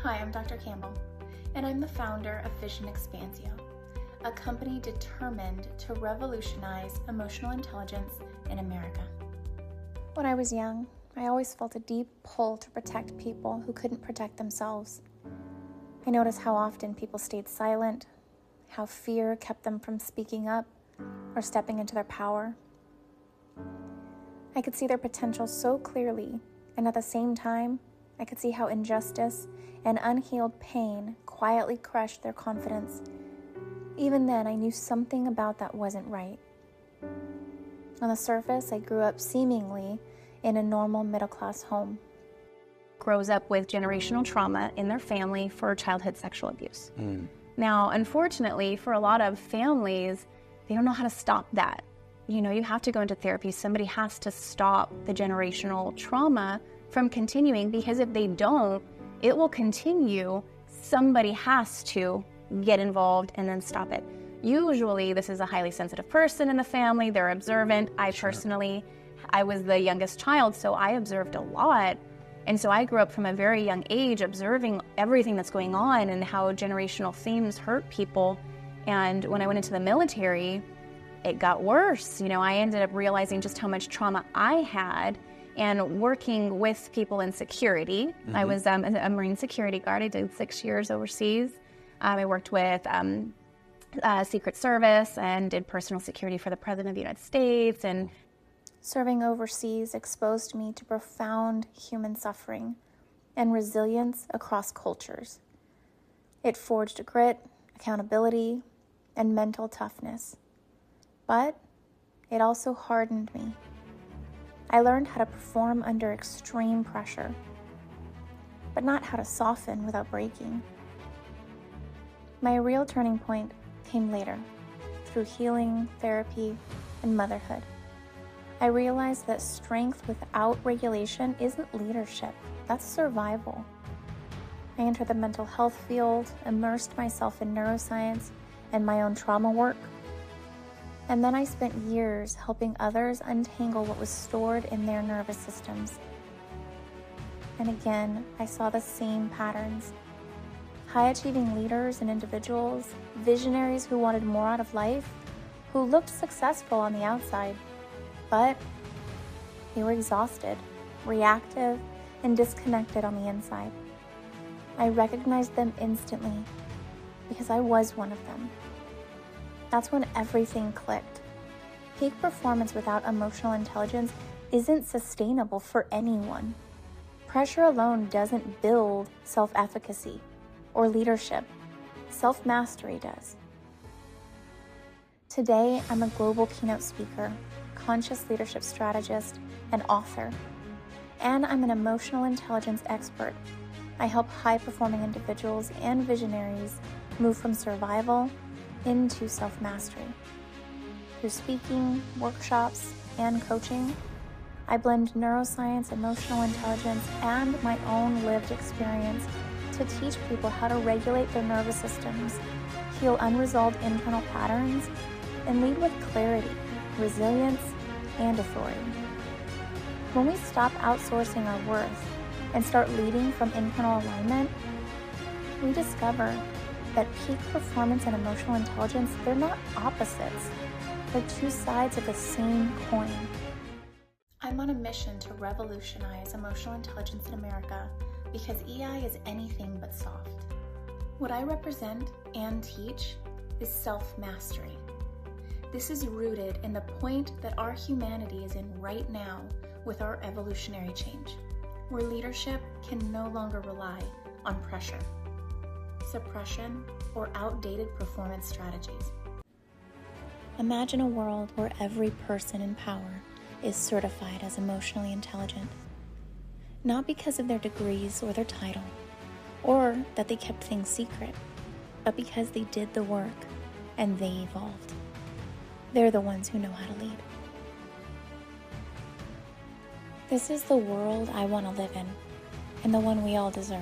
Hi, I'm Dr. Campbell, and I'm the founder of Vision Expansio, a company determined to revolutionize emotional intelligence in America. When I was young, I always felt a deep pull to protect people who couldn't protect themselves. I noticed how often people stayed silent, how fear kept them from speaking up or stepping into their power. I could see their potential so clearly, and at the same time, I could see how injustice and unhealed pain quietly crushed their confidence. Even then, I knew something about that wasn't right. On the surface, I grew up seemingly in a normal middle-class home. Grows up with generational trauma in their family for childhood sexual abuse. Now, unfortunately, for a lot of families, they don't know how to stop that. You know, you have to go into therapy. Somebody has to stop the generational trauma from continuing, because if they don't, it will continue. Somebody has to get involved and then stop it. Usually, this is a highly sensitive person in the family. They're observant. I was the youngest child, so I observed a lot. And so I grew up from a very young age observing everything that's going on and how generational themes hurt people. And when I went into the military, it got worse. You know, I ended up realizing just how much trauma I had, and working with people in security. I was a Marine security guard. I did 6 years overseas. I worked with Secret Service and did personal security for the President of the United States. And serving overseas exposed me to profound human suffering and resilience across cultures. It forged grit, accountability, and mental toughness. But it also hardened me. I learned how to perform under extreme pressure, but not how to soften without breaking. My real turning point came later, through healing, therapy, and motherhood. I realized that strength without regulation isn't leadership, that's survival. I entered the mental health field, immersed myself in neuroscience and my own trauma work. And then I spent years helping others untangle what was stored in their nervous systems. And again, I saw the same patterns. High-achieving leaders and individuals, visionaries who wanted more out of life, who looked successful on the outside, but they were exhausted, reactive, and disconnected on the inside. I recognized them instantly because I was one of them. That's when everything clicked. Peak performance without emotional intelligence isn't sustainable for anyone. Pressure alone doesn't build self-efficacy or leadership. Self-mastery does. Today, I'm a global keynote speaker, conscious leadership strategist, and author. And I'm an emotional intelligence expert. I help high-performing individuals and visionaries move from survival into self-mastery. Through speaking, workshops, and coaching, I blend neuroscience, emotional intelligence, and my own lived experience to teach people how to regulate their nervous systems, heal unresolved internal patterns, and lead with clarity, resilience, and authority. When we stop outsourcing our worth and start leading from internal alignment, we discover that peak performance and emotional intelligence, they're not opposites. They're two sides of the same coin. I'm on a mission to revolutionize emotional intelligence in America because EI is anything but soft. What I represent and teach is self-mastery. This is rooted in the point that our humanity is in right now with our evolutionary change, where leadership can no longer rely on pressure, suppression, or outdated performance strategies. Imagine a world where every person in power is certified as emotionally intelligent, not because of their degrees or their title, or that they kept things secret, but because they did the work and they evolved. They're the ones who know how to lead. This is the world I want to live in, and the one we all deserve.